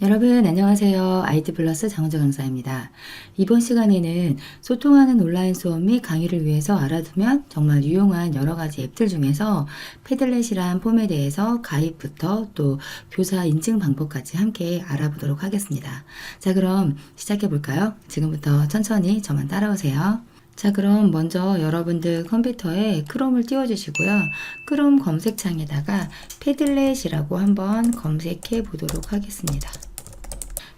여러분 안녕하세요. IT 플러스 장은정 강사입니다. 이번 시간에는 소통하는 온라인 수업 및 강의를 위해서 알아두면 정말 유용한 여러 가지 앱들 중에서 패들렛이란 폼에 대해서 가입부터 또 교사 인증 방법까지 함께 알아보도록 하겠습니다. 자, 그럼 시작해 볼까요? 지금부터 천천히 저만 따라오세요. 자, 그럼 먼저 여러분들 컴퓨터에 크롬을 띄워주시고요. 크롬 검색창에다가 패들렛이라고 한번 검색해 보도록 하겠습니다.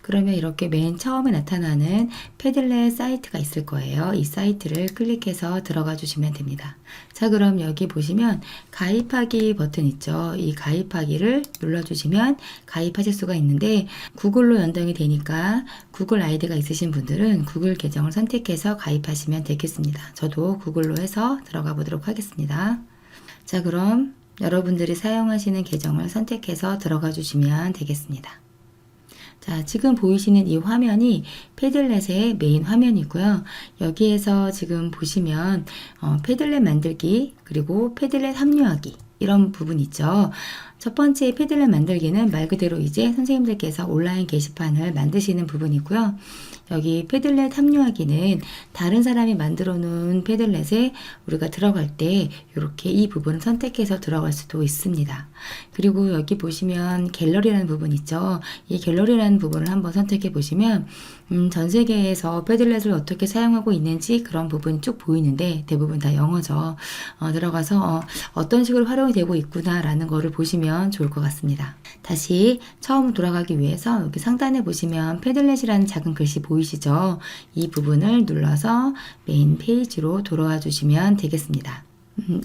그러면 이렇게 맨 처음에 나타나는 패들렛 사이트가 있을 거예요. 이 사이트를 클릭해서 들어가 주시면 됩니다. 자, 그럼 여기 보시면 가입하기 버튼 있죠. 이 가입하기를 눌러주시면 가입하실 수가 있는데 구글로 연동이 되니까 구글 아이디가 있으신 분들은 구글 계정을 선택해서 가입하시면 되겠습니다. 저도 구글로 해서 들어가 보도록 하겠습니다. 자, 그럼 여러분들이 사용하시는 계정을 선택해서 들어가 주시면 되겠습니다. 자, 지금 보이시는 이 화면이 패들렛의 메인 화면이고요. 여기에서 지금 보시면 패들렛 만들기 그리고 패들렛 합류하기 이런 부분 있죠. 첫 번째 패들렛 만들기는 말 그대로 이제 선생님들께서 온라인 게시판을 만드시는 부분이고요. 여기 패들렛 합류하기는 다른 사람이 만들어 놓은 패들렛에 우리가 들어갈 때 이렇게 이 부분을 선택해서 들어갈 수도 있습니다. 그리고 여기 보시면 갤러리라는 부분 있죠. 이 갤러리라는 부분을 한번 선택해 보시면 전 세계에서 패들렛을 어떻게 사용하고 있는지 그런 부분이 쭉 보이는데 대부분 다 영어죠. 들어가서 어떤 식으로 활용이 되고 있구나 라는 거를 보시면 좋을 것 같습니다. 다시 처음 돌아가기 위해서 여기 상단에 보시면 패들렛이라는 작은 글씨 보이시죠? 이 부분을 눌러서 메인 페이지로 돌아와 주시면 되겠습니다.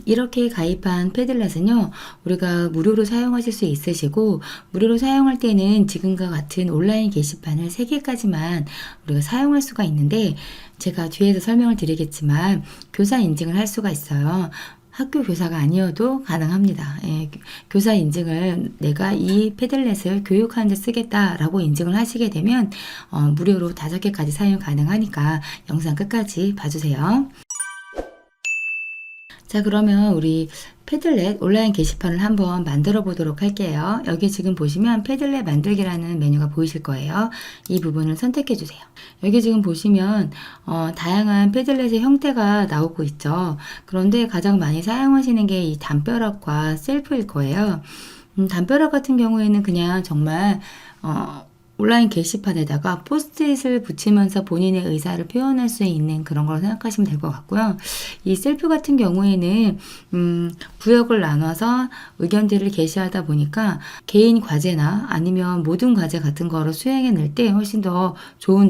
이렇게 가입한 패들렛은요, 우리가 무료로 사용하실 수 있으시고, 무료로 사용할 때는 지금과 같은 온라인 게시판을 3개까지만 우리가 사용할 수가 있는데, 제가 뒤에서 설명을 드리겠지만, 교사 인증을 할 수가 있어요. 학교 교사가 아니어도 가능합니다. 예, 교사 인증을 내가 이 패들렛을 교육하는 데 쓰겠다라고 인증을 하시게 되면, 무료로 5개까지 사용 가능하니까 영상 끝까지 봐주세요. 자, 그러면 우리 패들렛 온라인 게시판을 한번 만들어 보도록 할게요. 여기 지금 보시면 패들렛 만들기라는 메뉴가 보이실 거예요. 이 부분을 선택해 주세요. 여기 지금 보시면 다양한 패들렛의 형태가 나오고 있죠. 그런데 가장 많이 사용하시는 게 이 담벼락과 셀프일 거예요. 담벼락 같은 경우에는 그냥 정말 온라인 게시판에다가 포스트잇을 붙이면서 본인의 의사를 표현할 수 있는 그런 걸 생각하시면 될 것 같고요. 이 셀프 같은 경우에는 구역을 나눠서 의견들을 게시하다 보니까 개인 과제나 아니면 모든 과제 같은 거를 수행해낼 때 훨씬 더 좋은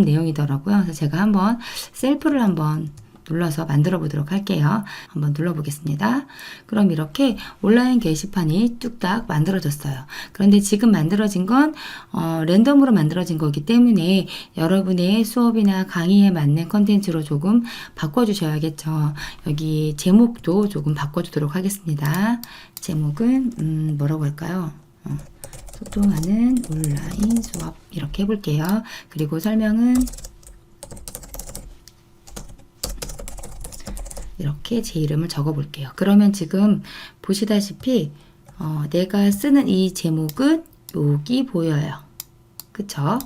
내용이더라고요. 그래서 제가 한번 셀프를 한번 눌러서 만들어 보도록 할게요. 한번 눌러 보겠습니다. 그럼 이렇게 온라인 게시판이 뚝딱 만들어졌어요. 그런데 지금 만들어진 건 랜덤으로 만들어진 거기 때문에 여러분의 수업이나 강의에 맞는 컨텐츠로 조금 바꿔주셔야겠죠. 여기 제목도 조금 바꿔주도록 하겠습니다. 제목은 뭐라고 할까요? 소통하는 온라인 수업 이렇게 해볼게요. 그리고 설명은 이렇게 제 이름을 적어 볼게요. 그러면 지금 보시다시피 내가 쓰는 이 제목은 여기 보여요. 그쵸?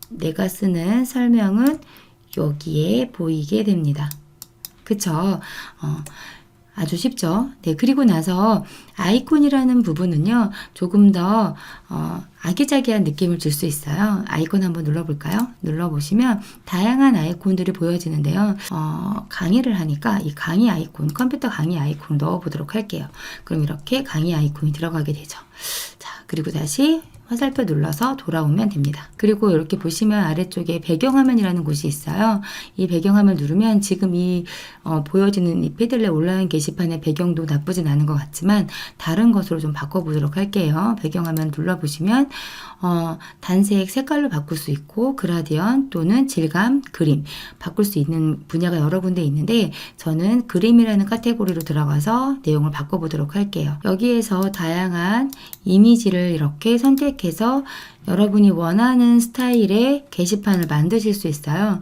내가 쓰는 설명은 여기에 보이게 됩니다. 그쵸? 아주 쉽죠? 네, 그리고 나서 아이콘이라는 부분은요, 조금 더 아기자기한 느낌을 줄 수 있어요. 아이콘 한번 눌러볼까요? 눌러보시면 다양한 아이콘들이 보여지는데요. 강의를 하니까 이 강의 아이콘, 컴퓨터 강의 아이콘 넣어보도록 할게요. 그럼 이렇게 강의 아이콘이 들어가게 되죠. 자, 그리고 다시 화살표 눌러서 돌아오면 됩니다. 그리고 이렇게 보시면 아래쪽에 배경화면이라는 곳이 있어요. 이 배경화면 누르면 지금 이 보여지는 이 패들렛 온라인 게시판의 배경도 나쁘진 않은 것 같지만 다른 것으로 좀 바꿔보도록 할게요. 배경화면 눌러보시면 단색 색깔로 바꿀 수 있고 그라디언 또는 질감, 그림 바꿀 수 있는 분야가 여러 군데 있는데 저는 그림이라는 카테고리로 들어가서 내용을 바꿔보도록 할게요. 여기에서 다양한 이미지를 이렇게 선택해서 여러분이 원하는 스타일의 게시판을 만드실 수 있어요.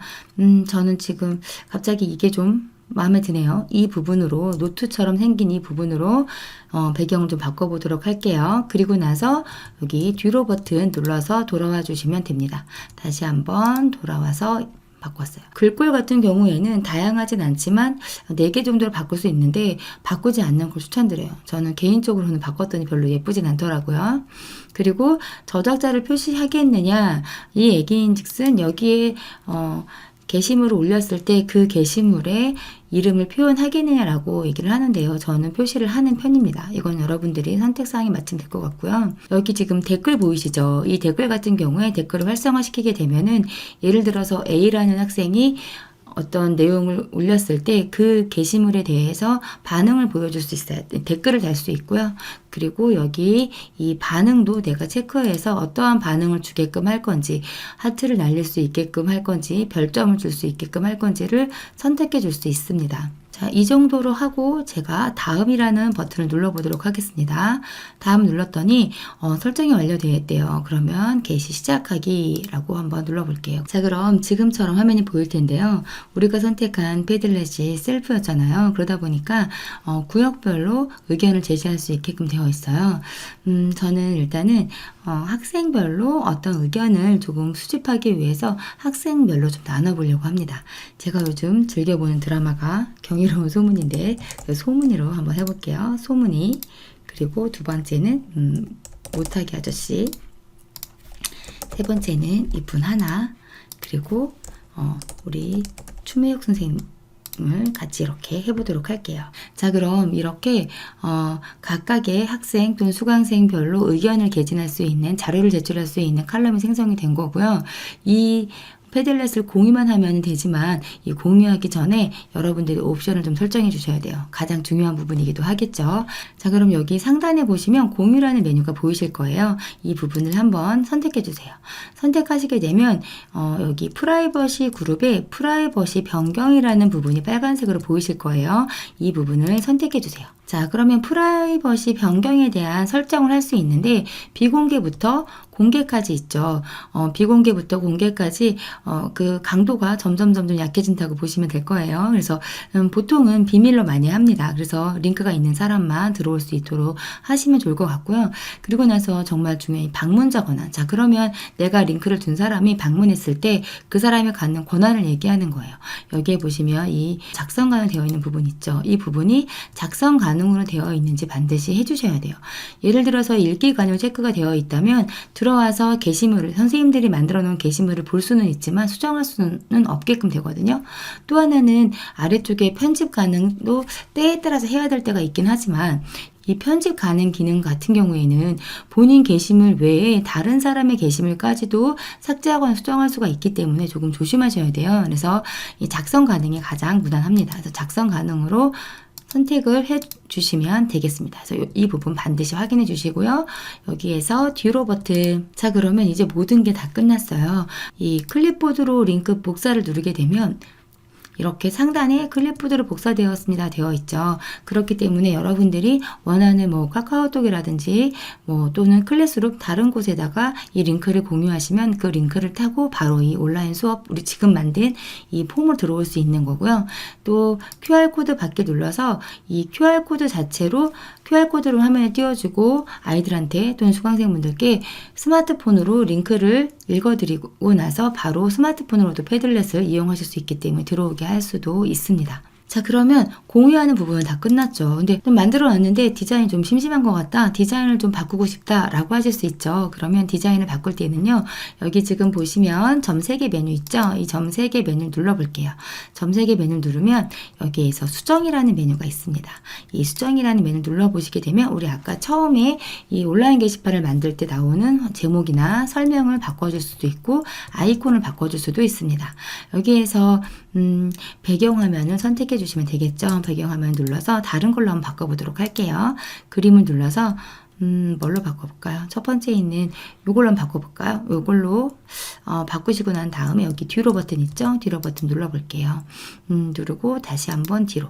저는 지금 갑자기 이게 좀 마음에 드네요. 이 부분으로 노트처럼 생긴 이 부분으로 배경을 좀 바꿔보도록 할게요. 그리고 나서 여기 뒤로 버튼 눌러서 돌아와 주시면 됩니다. 다시 한번 돌아와서 바꿨어요. 글꼴 같은 경우에는 다양하진 않지만 4개 정도로 바꿀 수 있는데 바꾸지 않는 걸 추천드려요. 저는 개인적으로는 바꿨더니 별로 예쁘진 않더라고요. 그리고 저작자를 표시하겠느냐 이 얘기인즉슨 여기에 게시물을 올렸을 때 그 게시물에 이름을 표현하겠느냐라고 얘기를 하는데요. 저는 표시를 하는 편입니다. 이건 여러분들이 선택사항에 맞추면 될 것 같고요. 여기 지금 댓글 보이시죠? 이 댓글 같은 경우에 댓글을 활성화시키게 되면은 예를 들어서 A라는 학생이 어떤 내용을 올렸을 때 그 게시물에 대해서 반응을 보여줄 수 있어요. 댓글을 달 수 있고요. 그리고 여기 이 반응도 내가 체크해서 어떠한 반응을 주게끔 할 건지, 하트를 날릴 수 있게끔 할 건지, 별점을 줄 수 있게끔 할 건지를 선택해 줄 수 있습니다. 자, 이 정도로 하고 제가 다음이라는 버튼을 눌러보도록 하겠습니다. 다음 눌렀더니 설정이 완료되어 있대요. 그러면 게시 시작하기라고 한번 눌러볼게요. 자, 그럼 지금처럼 화면이 보일 텐데요. 우리가 선택한 패들렛이 셀프였잖아요. 그러다 보니까 구역별로 의견을 제시할 수 있게끔 되어 있어요. 저는 일단은 학생별로 어떤 의견을 조금 수집하기 위해서 학생별로 좀 나눠보려고 합니다. 제가 요즘 즐겨보는 드라마가 경이로운 소문인데 그 소문이로 한번 해볼게요. 소문이. 그리고 두 번째는 못하기 아저씨. 세 번째는 이쁜 하나. 그리고 우리 추매혁 선생님 을 같이 이렇게 해보도록 할게요. 자, 그럼 이렇게 각각의 학생 또는 수강생별로 의견을 개진할 수 있는 자료를 제출할 수 있는 칼럼이 생성이 된 거고요. 이 패들렛을 공유만 하면 되지만 이 공유하기 전에 여러분들이 옵션을 좀 설정해 주셔야 돼요. 가장 중요한 부분이기도 하겠죠. 자, 그럼 여기 상단에 보시면 공유라는 메뉴가 보이실 거예요. 이 부분을 한번 선택해 주세요. 선택하시게 되면 여기 프라이버시 그룹에 프라이버시 변경이라는 부분이 빨간색으로 보이실 거예요. 이 부분을 선택해 주세요. 자, 그러면 프라이버시 변경에 대한 설정을 할 수 있는데 비공개부터 공개까지 있죠. 비공개부터 공개까지 그 강도가 점점 약해진다고 보시면 될 거예요. 그래서 보통은 비밀로 많이 합니다. 그래서 링크가 있는 사람만 들어올 수 있도록 하시면 좋을 것 같고요. 그리고 나서 정말 중요한 방문자 권한. 자, 그러면 내가 링크를 준 사람이 방문했을 때 그 사람이 갖는 권한을 얘기하는 거예요. 여기에 보시면 이 작성 가능되어 있는 부분 있죠. 이 부분이 작성 가능으로 되어 있는지 반드시 해주셔야 돼요. 예를 들어서 읽기 가능 체크가 되어 있다면 들어와서 게시물을 선생님들이 만들어 놓은 게시물을 볼 수는 있지만 수정할 수는 없게끔 되거든요. 또 하나는 아래쪽에 편집 가능도 때에 따라서 해야 될 때가 있긴 하지만 이 편집 가능 기능 같은 경우에는 본인 게시물 외에 다른 사람의 게시물까지도 삭제하거나 수정할 수가 있기 때문에 조금 조심하셔야 돼요. 그래서 이 작성 가능이 가장 무난합니다. 그래서 작성 가능으로 선택을 해 주시면 되겠습니다. 그래서 이 부분 반드시 확인해 주시고요. 여기에서 뒤로 버튼. 자, 그러면 이제 모든 게 다 끝났어요. 이 클립보드로 링크 복사를 누르게 되면 이렇게 상단에 클립보드로 복사되었습니다. 되어 있죠. 그렇기 때문에 여러분들이 원하는 카카오톡이라든지 또는 클래스룸 다른 곳에다가 이 링크를 공유하시면 그 링크를 타고 바로 이 온라인 수업 우리 지금 만든 이 폼을 들어올 수 있는 거고요. 또 QR코드 받기 눌러서 이 QR코드 자체로 QR코드로 화면에 띄워주고 아이들한테 또는 수강생분들께 스마트폰으로 링크를 읽어드리고 나서 바로 스마트폰으로도 패들렛을 이용하실 수 있기 때문에 들어오게 할 수도 있습니다. 자, 그러면 공유하는 부분은 다 끝났죠. 근데 좀 만들어 놨는데 디자인이 좀 심심한 것 같다. 디자인을 좀 바꾸고 싶다 라고 하실 수 있죠. 그러면 디자인을 바꿀 때는요. 여기 지금 보시면 점 3개 메뉴 있죠. 이 점 3개 메뉴를 눌러볼게요. 점 3개 메뉴를 누르면 여기에서 수정이라는 메뉴가 있습니다. 이 수정이라는 메뉴를 눌러보시게 되면 우리 아까 처음에 이 온라인 게시판을 만들 때 나오는 제목이나 설명을 바꿔줄 수도 있고 아이콘을 바꿔줄 수도 있습니다. 여기에서 배경화면을 선택해 주시면 되겠죠. 배경화면 눌러서 다른 걸로 한번 바꿔보도록 할게요. 그림을 눌러서 뭘로 바꿔볼까요? 첫 번째 있는 요걸로 한번 바꿔볼까요? 요걸로 바꾸시고 난 다음에 여기 뒤로 버튼 있죠? 뒤로 버튼 눌러볼게요. 누르고 다시 한번 뒤로.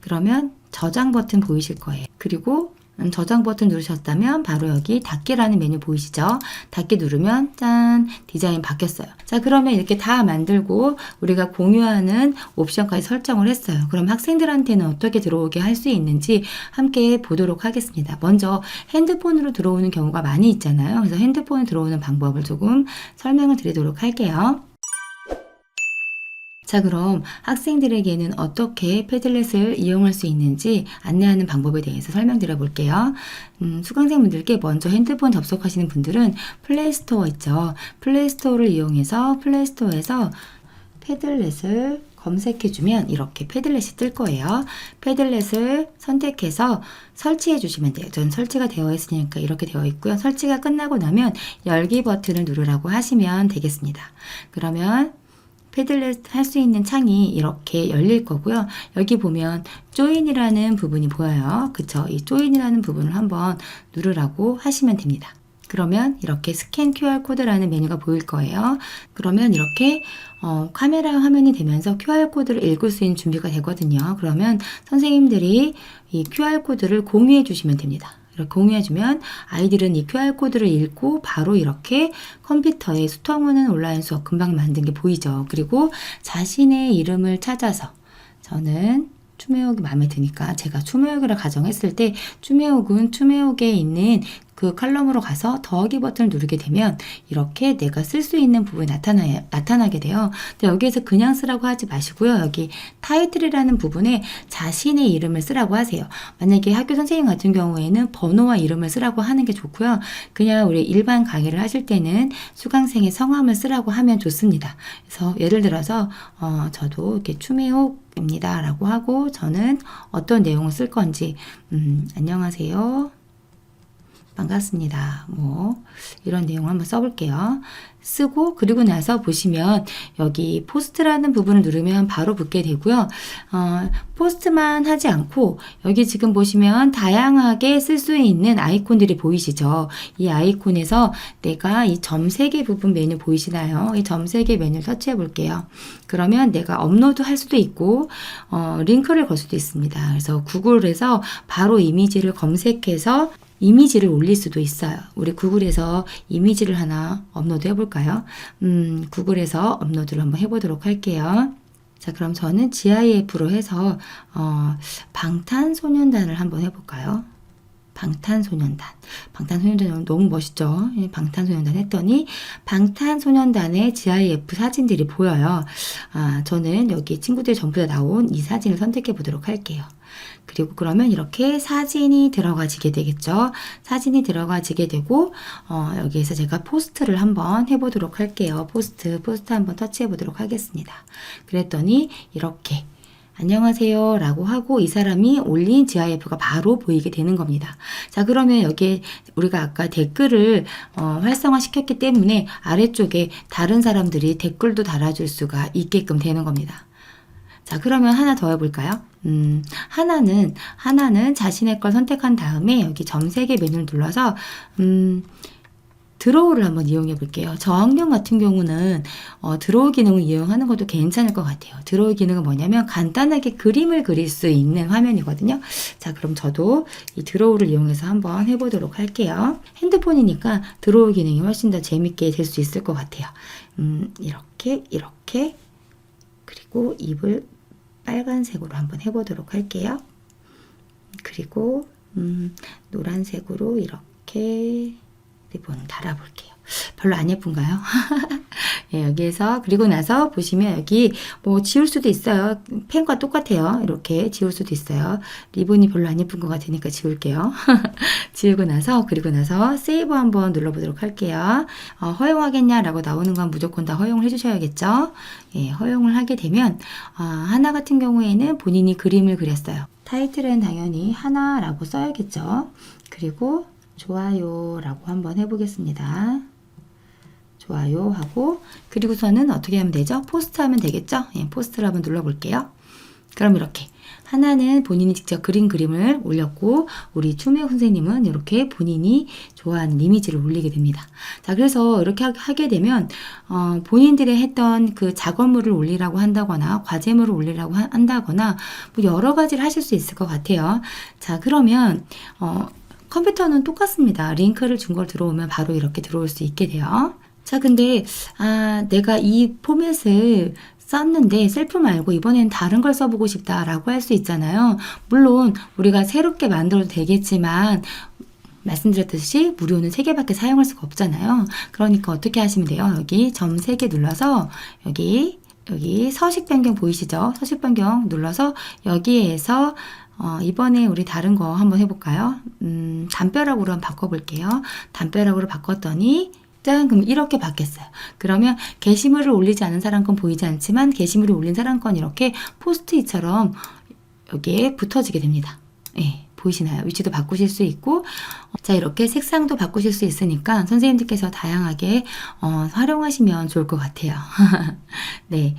그러면 저장 버튼 보이실 거예요. 그리고 저장 버튼 누르셨다면 바로 여기 닫기라는 메뉴 보이시죠? 닫기 누르면 짠, 디자인 바뀌었어요. 자, 그러면 이렇게 다 만들고 우리가 공유하는 옵션까지 설정을 했어요. 그럼 학생들한테는 어떻게 들어오게 할 수 있는지 함께 보도록 하겠습니다. 먼저 핸드폰으로 들어오는 경우가 많이 있잖아요. 그래서 핸드폰으로 들어오는 방법을 조금 설명을 드리도록 할게요. 자, 그럼 학생들에게는 어떻게 패들렛을 이용할 수 있는지 안내하는 방법에 대해서 설명드려 볼게요. 수강생분들께 먼저 핸드폰 접속하시는 분들은 플레이스토어 있죠. 플레이스토어를 이용해서 플레이스토어에서 패들렛을 검색해주면 이렇게 패들렛이 뜰 거예요. 패들렛을 선택해서 설치해 주시면 돼요. 전 설치가 되어 있으니까 이렇게 되어 있고요. 설치가 끝나고 나면 열기 버튼을 누르라고 하시면 되겠습니다. 그러면 패들렛 할 수 있는 창이 이렇게 열릴 거고요. 여기 보면 조인이라는 부분이 보여요. 그쵸? 이 조인이라는 부분을 한번 누르라고 하시면 됩니다. 그러면 이렇게 스캔 QR코드라는 메뉴가 보일 거예요. 그러면 이렇게 카메라 화면이 되면서 QR코드를 읽을 수 있는 준비가 되거든요. 그러면 선생님들이 이 QR코드를 공유해 주시면 됩니다. 이렇게 공유해주면 아이들은 이 QR코드를 읽고 바로 이렇게 컴퓨터에 수통하는 온라인 수업 금방 만든 게 보이죠. 그리고 자신의 이름을 찾아서 저는 추매옥이 마음에 드니까 제가 추매옥이라 가정했을 때 추매옥은 추매옥에 있는 그 칼럼으로 가서 더하기 버튼을 누르게 되면 이렇게 내가 쓸 수 있는 부분이 나타나게 돼요. 근데 여기에서 그냥 쓰라고 하지 마시고요. 여기 타이틀이라는 부분에 자신의 이름을 쓰라고 하세요. 만약에 학교 선생님 같은 경우에는 번호와 이름을 쓰라고 하는 게 좋고요. 그냥 우리 일반 강의를 하실 때는 수강생의 성함을 쓰라고 하면 좋습니다. 그래서 예를 들어서 저도 이렇게 추매옥입니다 라고 하고 저는 어떤 내용을 쓸 건지 안녕하세요. 반갑습니다. 뭐 이런 내용을 한번 써볼게요. 쓰고 그리고 나서 보시면 여기 포스트라는 부분을 누르면 바로 붙게 되고요. 포스트만 하지 않고 여기 지금 보시면 다양하게 쓸 수 있는 아이콘들이 보이시죠? 이 아이콘에서 내가 이 점 3개 부분 메뉴 보이시나요? 이 점 3개 메뉴를 터치해 볼게요. 그러면 내가 업로드 할 수도 있고 링크를 걸 수도 있습니다. 그래서 구글에서 바로 이미지를 검색해서 이미지를 올릴 수도 있어요. 우리 구글에서 이미지를 하나 업로드 해볼까요? 구글에서 업로드를 한번 해보도록 할게요. 자, 그럼 저는 GIF로 해서 방탄소년단을 한번 해볼까요? 방탄소년단 너무 멋있죠? 방탄소년단 했더니 방탄소년단의 GIF 사진들이 보여요. 저는 여기 친구들 전부 다 나온 이 사진을 선택해 보도록 할게요. 그리고 그러면 이렇게 사진이 들어가지게 되겠죠. 사진이 들어가지게 되고 여기에서 제가 포스트를 한번 해보도록 할게요. 포스트 한번 터치해 보도록 하겠습니다. 그랬더니 이렇게 안녕하세요 라고 하고 이 사람이 올린 GIF가 바로 보이게 되는 겁니다. 자, 그러면 여기에 우리가 아까 댓글을 활성화 시켰기 때문에 아래쪽에 다른 사람들이 댓글도 달아줄 수가 있게끔 되는 겁니다. 자, 그러면 하나 더 해볼까요? 하나는 자신의 걸 선택한 다음에 여기 점 3개 메뉴를 눌러서 드로우를 한번 이용해 볼게요. 저학년 같은 경우는 드로우 기능을 이용하는 것도 괜찮을 것 같아요. 드로우 기능은 뭐냐면 간단하게 그림을 그릴 수 있는 화면이거든요. 자, 그럼 저도 이 드로우를 이용해서 한번 해보도록 할게요. 핸드폰이니까 드로우 기능이 훨씬 더 재밌게 될 수 있을 것 같아요. 이렇게 그리고 입을 빨간색으로 한번 해보도록 할게요. 그리고 노란색으로 이렇게 리본 달아볼게요. 별로 안 예쁜가요? 예, 여기에서 그리고 나서 보시면 여기 뭐 지울 수도 있어요. 펜과 똑같아요. 이렇게 지울 수도 있어요. 리본이 별로 안 예쁜 것 같으니까 지울게요. 지우고 나서 그리고 나서 세이브 한번 눌러보도록 할게요. 허용하겠냐라고 나오는 건 무조건 다 허용을 해주셔야겠죠. 예, 허용을 하게 되면 하나 같은 경우에는 본인이 그림을 그렸어요. 타이틀은 당연히 하나라고 써야겠죠. 그리고 좋아요 라고 한번 해보겠습니다. 좋아요 하고 그리고서는 어떻게 하면 되죠? 포스트 하면 되겠죠? 예, 포스트를 한번 눌러볼게요. 그럼 이렇게 하나는 본인이 직접 그린 그림을 올렸고 우리 추매옥 선생님은 이렇게 본인이 좋아하는 이미지를 올리게 됩니다. 자, 그래서 이렇게 하게 되면 본인들이 했던 그 작업물을 올리라고 한다거나 과제물을 올리라고 한다거나 뭐 여러 가지를 하실 수 있을 것 같아요. 자, 그러면 컴퓨터는 똑같습니다. 링크를 준 걸 들어오면 바로 이렇게 들어올 수 있게 돼요. 자, 근데 내가 이 포맷을 썼는데 셀프 말고 이번엔 다른 걸 써보고 싶다라고 할 수 있잖아요. 물론 우리가 새롭게 만들어도 되겠지만 말씀드렸듯이 무료는 3개밖에 사용할 수가 없잖아요. 그러니까 어떻게 하시면 돼요? 여기 점 3개 눌러서 여기 서식 변경 보이시죠? 서식 변경 눌러서 여기에서 이번에 우리 다른 거 한번 해볼까요? 담벼락으로 한번 바꿔볼게요. 담벼락으로 바꿨더니 짠! 그럼 이렇게 바뀌었어요. 그러면 게시물을 올리지 않은 사람 건 보이지 않지만 게시물을 올린 사람 건 이렇게 포스트잇처럼 여기에 붙어지게 됩니다. 예, 보이시나요? 위치도 바꾸실 수 있고 자, 이렇게 색상도 바꾸실 수 있으니까 선생님들께서 다양하게 활용하시면 좋을 것 같아요. 네.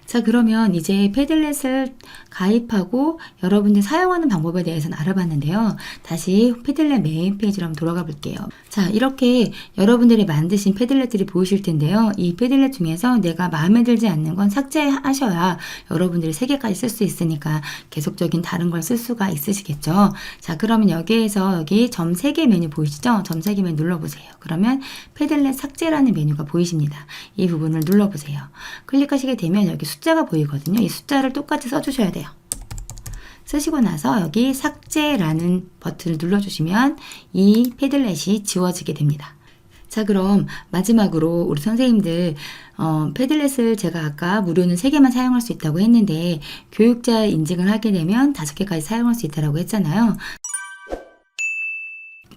자, 그러면 이제 패들렛을 가입하고 여러분들이 사용하는 방법에 대해서는 알아봤는데요. 다시 패들렛 메인 페이지로 한번 돌아가 볼게요. 자, 이렇게 여러분들이 만드신 패들렛들이 보이실 텐데요. 이 패들렛 중에서 내가 마음에 들지 않는 건 삭제하셔야 여러분들이 3개까지 쓸 수 있으니까 계속적인 다른 걸 쓸 수가 있으시겠죠. 자, 그러면 여기에서 여기 점 3개 메뉴 보이시죠? 점 3개 메뉴 눌러보세요. 그러면 패들렛 삭제라는 메뉴가 보이십니다. 이 부분을 눌러보세요. 클릭하시게 되면 여기 숫자가 보이거든요. 이 숫자를 똑같이 써주셔야 돼요. 쓰시고 나서 여기 삭제라는 버튼을 눌러주시면 이 패들렛이 지워지게 됩니다. 자, 그럼 마지막으로 우리 선생님들 패들렛을 제가 아까 무료는 3개만 사용할 수 있다고 했는데 교육자 인증을 하게 되면 5개까지 사용할 수 있다고 했잖아요.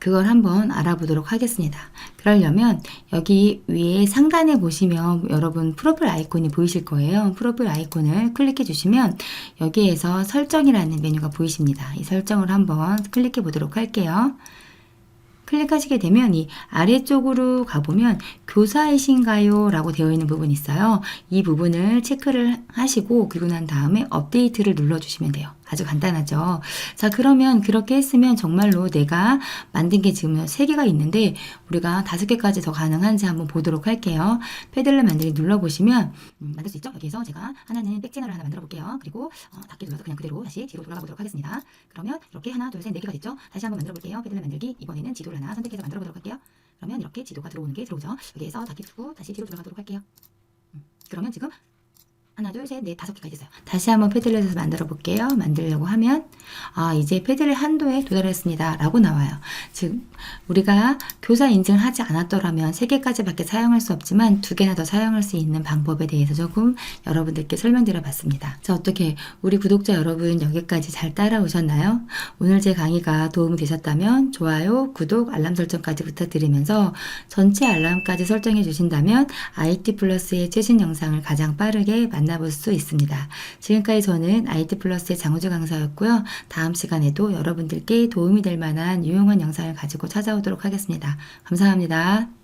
그걸 한번 알아보도록 하겠습니다. 그러려면 여기 위에 상단에 보시면 여러분 프로필 아이콘이 보이실 거예요. 프로필 아이콘을 클릭해 주시면 여기에서 설정이라는 메뉴가 보이십니다. 이 설정을 한번 클릭해 보도록 할게요. 클릭하시게 되면 이 아래쪽으로 가보면 교사이신가요? 라고 되어 있는 부분이 있어요. 이 부분을 체크를 하시고 그리고 난 다음에 업데이트를 눌러주시면 돼요. 아주 간단하죠. 자, 그러면 그렇게 했으면 정말로 내가 만든 게 지금 3개가 있는데 우리가 5개까지 더 가능한지 한번 보도록 할게요. 패들렛 만들기 눌러보시면 만들 수 있죠? 여기서 제가 하나는 백채널을 하나 만들어 볼게요. 그리고 닫기 눌러서 그냥 그대로 다시 뒤로 돌아가 보도록 하겠습니다. 그러면 이렇게 하나, 둘, 셋, 4개가 됐죠? 다시 한번 만들어 볼게요. 패들렛 만들기. 이번에는 지도를 하나 선택해서 만들어 보도록 할게요. 그러면 이렇게 지도가 들어오는 게 들어오죠. 여기에서 닫기 두고 다시 뒤로 돌아가도록 할게요. 그러면 지금 하나, 둘, 셋, 넷, 5개까지 됐어요. 다시 한번 패들렛에서 만들어 볼게요. 만들려고 하면 이제 패들렛 한도에 도달했습니다 라고 나와요. 즉 우리가 교사 인증을 하지 않았더라면 3개까지밖에 사용할 수 없지만 2개나 더 사용할 수 있는 방법에 대해서 조금 여러분들께 설명드려 봤습니다. 자, 어떻게 우리 구독자 여러분 여기까지 잘 따라오셨나요? 오늘 제 강의가 도움이 되셨다면 좋아요, 구독, 알람 설정까지 부탁드리면서 전체 알람까지 설정해 주신다면 IT 플러스의 최신 영상을 가장 빠르게 만나볼 수 있습니다. 지금까지 저는 IT 플러스의 장우주 강사였고요. 다음 시간에도 여러분들께 도움이 될 만한 유용한 영상을 가지고 찾아오도록 하겠습니다. 감사합니다.